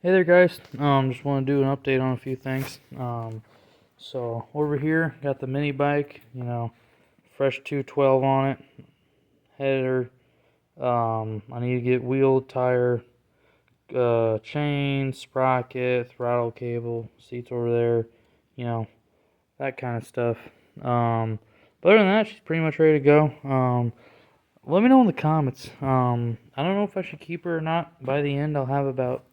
Hey there, guys. Just want to do an update on a few things. So over here, got the mini bike. Fresh 212 on it. Header. I need to get wheel, tire, chain, sprocket, throttle cable, seats over there. You know that kind of stuff. But other than that, she's pretty much ready to go. Let me know in the comments. I don't know if I should keep her or not. By the end, I'll have about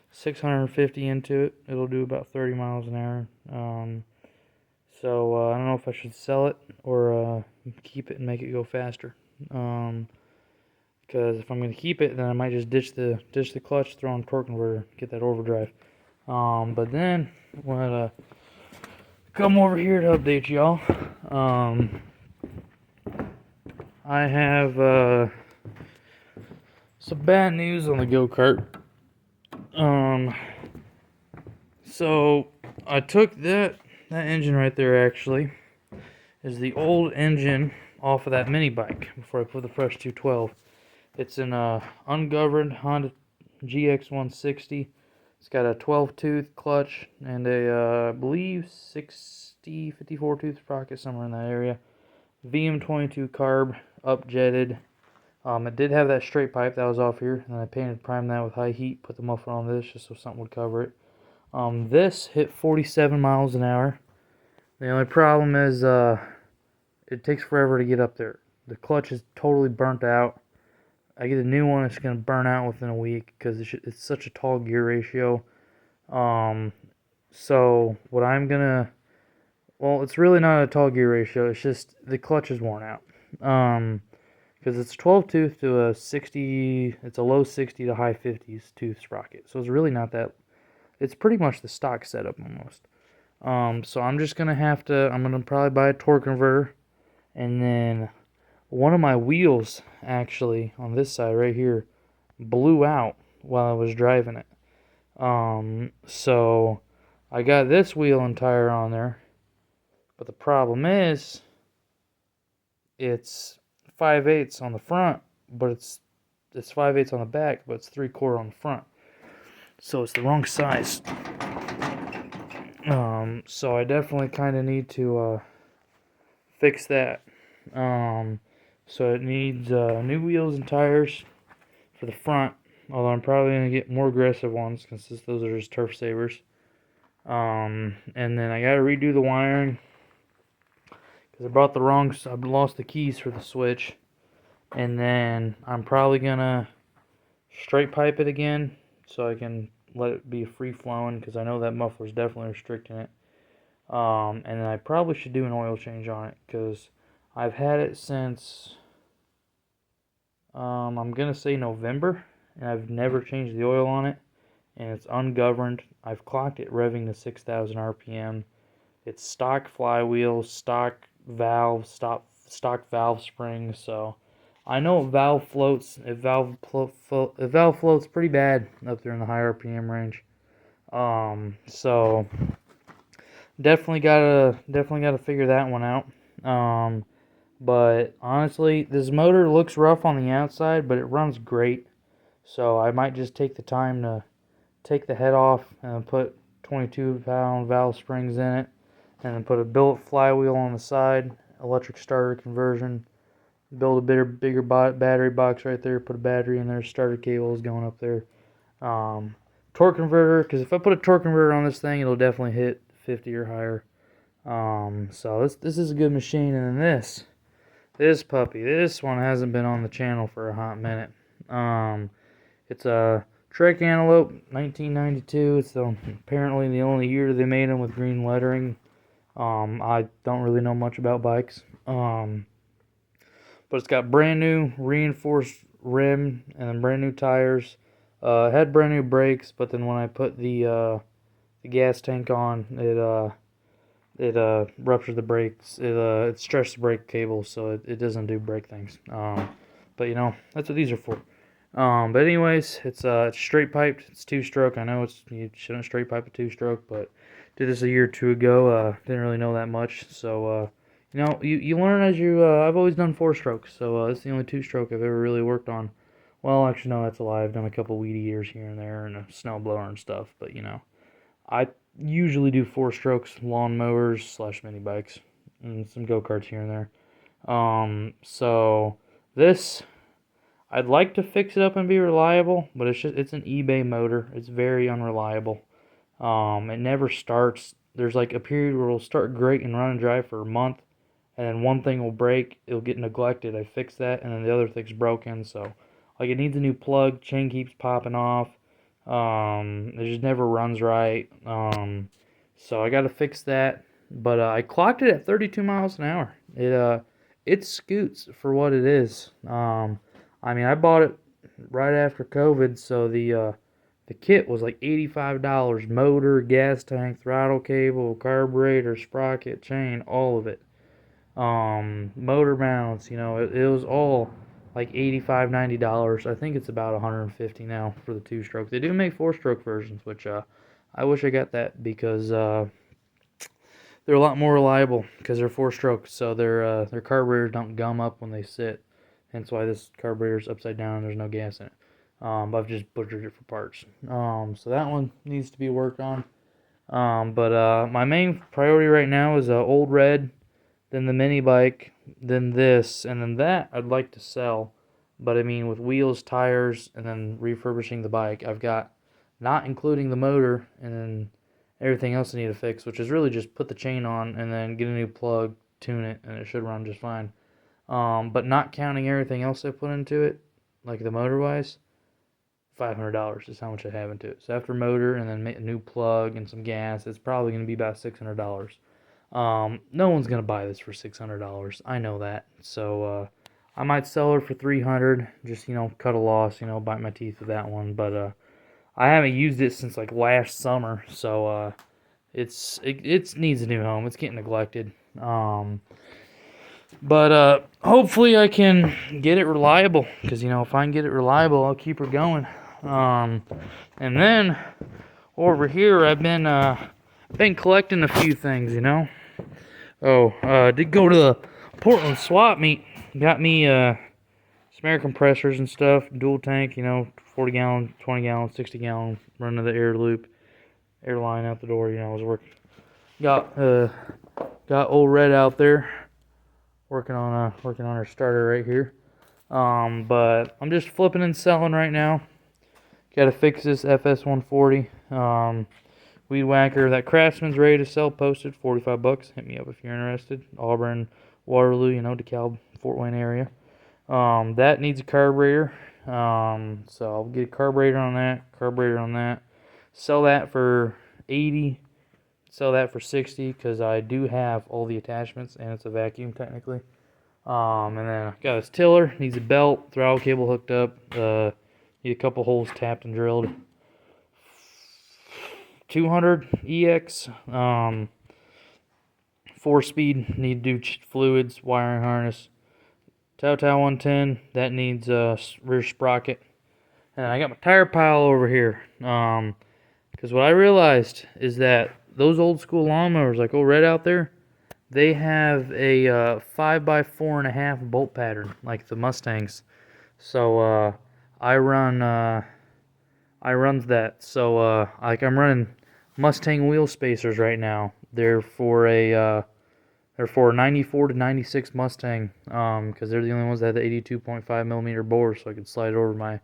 650 into it. It'll do about 30 miles an hour. So I don't know if I should sell it or keep it and make it go faster. Because if I'm going to keep it, then I might just ditch the clutch, throw on torque converter, get that overdrive. But then I want to come over here to update y'all. I have some bad news on the go-kart. So I took that engine right there, actually is the old engine off of that mini bike before I put the fresh 212. It's an ungoverned Honda GX160. It's got a 12 tooth clutch and a I believe 54 tooth sprocket, somewhere in that area. VM22 carb, upjetted. It did have that straight pipe that was off here, and I primed that with high heat, put the muffler on this just so something would cover it. This hit 47 miles an hour. The only problem is it takes forever to get up there. The clutch is totally burnt out. I get a new one, it's going to burn out within a week because it's such a tall gear ratio. So what I'm going to... Well, it's really not a tall gear ratio. It's just the clutch is worn out. Because it's 12 tooth to a 60... It's a low 60 to high 50s tooth sprocket. So it's really not that... It's pretty much the stock setup almost. So I'm just going to have to... I'm going to probably buy a torque converter. And then one of my wheels, actually, on this side right here, blew out while I was driving it. So I got this wheel and tire on there. But the problem is, it's 5/8 on the front, but it's 5/8 on the back, but it's 3/4 on the front. So it's the wrong size. So I definitely kind of need to fix that. So it needs new wheels and tires for the front, although I'm probably going to get more aggressive ones because those are just turf savers. And then I got to redo the wiring because I lost the keys for the switch. And then I'm probably going to straight pipe it again so I can let it be free flowing because I know that muffler is definitely restricting it. And then I probably should do an oil change on it because I've had it since, I'm going to say November, and I've never changed the oil on it, and it's ungoverned. I've clocked it revving to 6,000 RPM. It's stock flywheel, stock valve, stock valve springs, so I know valve floats. Valve floats pretty bad up there in the high RPM range. So definitely gotta figure that one out. But honestly, this motor looks rough on the outside, but it runs great. So I might just take the time to take the head off and put 22-pound valve springs in it, and then put a billet flywheel on the side, electric starter conversion, build a bigger battery box right there, put a battery in there, starter cables going up there. Torque converter, because if I put a torque converter on this thing, it'll definitely hit 50 or higher. So this is a good machine. And then this puppy, this one hasn't been on the channel for a hot minute. It's a Trek Antelope 1992. It's apparently the only year they made them with green lettering. I don't really know much about bikes. But it's got brand new reinforced rim and then brand new tires. It had brand new brakes, but then when I put the gas tank on, it ruptured the brakes. It stretched the brake cable, so it doesn't do brake things. But that's what these are for. But anyways, it's straight piped. It's 2-stroke. I know you shouldn't straight pipe a 2-stroke, but did this a year or two ago. Didn't really know that much, so you learn as you. I've always done 4-strokes, so it's the only 2-stroke I've ever really worked on. Well, actually, no, that's a lie. I've done a couple weed eaters here and there and a snow blower and stuff, but I usually do 4 strokes lawn mowers slash mini bikes and some go-karts here and there. So this, I'd like to fix it up and be reliable, but it's an eBay motor. It's very unreliable. It never starts. There's like a period where it'll start great and run and drive for a month, and then one thing will break. It'll get neglected. I fix that, and then the other thing's broken. So, like, it needs a new plug. Chain keeps popping off. It just never runs right. So I got to fix that. But I clocked it at 32 miles an hour. It scoots for what it is. I mean, I bought it right after COVID, so the kit was like $85. Motor, gas tank, throttle cable, carburetor, sprocket, chain, all of it. Motor mounts, it was all like $85, $90. I think it's about $150 now for the 2-stroke. They do make 4-stroke versions, which I wish I got that because they're a lot more reliable because they're 4-stroke, so their carburetors don't gum up when they sit. Hence why this carburetor's upside down and there's no gas in it. But I've just butchered it for parts. So that one needs to be worked on. But my main priority right now is Old Red, then the mini bike, then this, and then that I'd like to sell. But I mean, with wheels, tires, and then refurbishing the bike, I've got, not including the motor, and then everything else I need to fix, which is really just put the chain on and then get a new plug, tune it, and it should run just fine. But not counting everything else I put into it, like the motor-wise, $500 is how much I have into it. So after motor and then a new plug and some gas, it's probably going to be about $600. No one's going to buy this for $600. I know that. So I might sell it for $300, just, cut a loss, bite my teeth with that one. But I haven't used it since like last summer, so it needs a new home. It's getting neglected. But hopefully I can get it reliable, because if I can get it reliable, I'll keep her going. And then over here I've been collecting a few things, did go to the Portland swap meet. Got me some air compressors and stuff, dual tank, 40 gallon, 20 gallon, 60 gallon, running the air loop, air line out the door. I was working. Got Old Red out there working on her starter right here. But I'm just flipping and selling right now. Got to fix this FS140. Weed whacker. That Craftsman's ready to sell. Posted $45. Hit me up if you're interested. Auburn, Waterloo, DeKalb, Fort Wayne area. That needs a carburetor. So I'll get a carburetor on that. Sell that for $80. Sell that for $60 because I do have all the attachments and it's a vacuum technically. And then I got this tiller. Needs a belt, throttle cable hooked up. Need a couple holes tapped and drilled. 200 EX. 4-speed. Need to do fluids, wiring harness. Towtow 110. That needs a rear sprocket. And I got my tire pile over here. Because what I realized is that those old school lawnmowers, like Old Red out there, they have a 5x4.5 bolt pattern, like the Mustangs. So I run that. So like I'm running Mustang wheel spacers right now. They're for a 94 to 96 Mustang. Because they're the only ones that have the 82.5 millimeter bore, so I could slide over my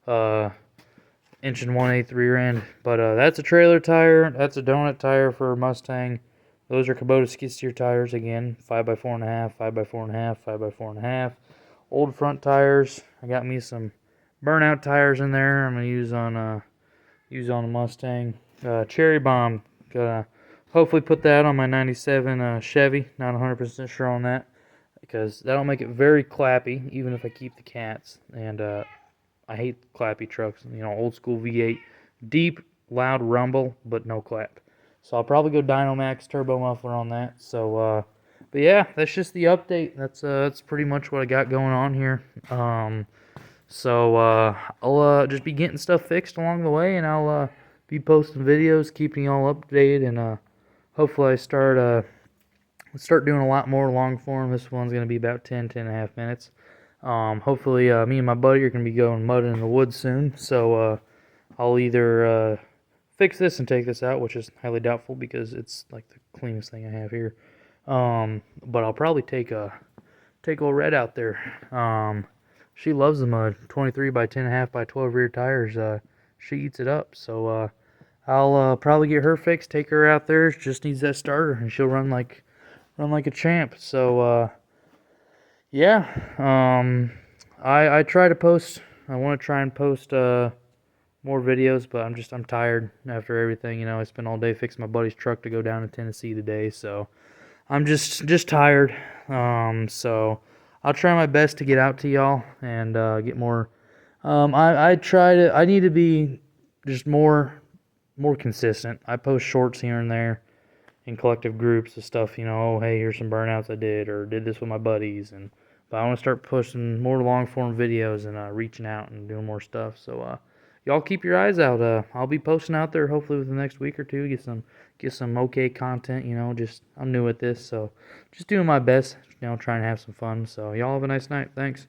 1/8" rear end. But that's a trailer tire. That's a donut tire for a Mustang. Those are Kubota skid steer tires again. 5x4.5, 5x4.5, 5x4.5. Old front tires. I got me some burnout tires in there. I'm gonna use on a Mustang. Cherry Bomb. Gonna hopefully put that on my '97 Chevy. Not 100% sure on that because that'll make it very clappy, even if I keep the cats. And I hate clappy trucks. Old school V8, deep, loud rumble, but no clap. So I'll probably go Dynomax turbo muffler on that. So, but yeah, that's just the update. That's pretty much what I got going on here. So I'll just be getting stuff fixed along the way, and I'll be posting videos, keeping you all updated, and hopefully I start doing a lot more long form. This one's gonna be about 10 and a half minutes. Hopefully, me and my buddy are going to be going mudding in the woods soon, so I'll either fix this and take this out, which is highly doubtful because it's like the cleanest thing I have here. But I'll probably take old Red out there. She loves the mud. 23 by 10.5 by 12 rear tires. She eats it up. So I'll probably get her fixed. Take her out there. She just needs that starter, and she'll run like a champ. So yeah. I try to post. I want to try and post more videos, but I'm tired after everything. You know, I spent all day fixing my buddy's truck to go down to Tennessee today, so I'm just tired. So I'll try my best to get out to y'all and get more. I need to be just more consistent. I post shorts here and there in collective groups of stuff. You know, oh hey, here's some burnouts I did, or did this with my buddies, but I want to start pushing more long form videos and reaching out and doing more stuff. So y'all keep your eyes out. I'll be posting out there hopefully within the next week or two. Get some okay content. You know, just I'm new at this, so just doing my best. You know, trying to have some fun. So y'all have a nice night. Thanks.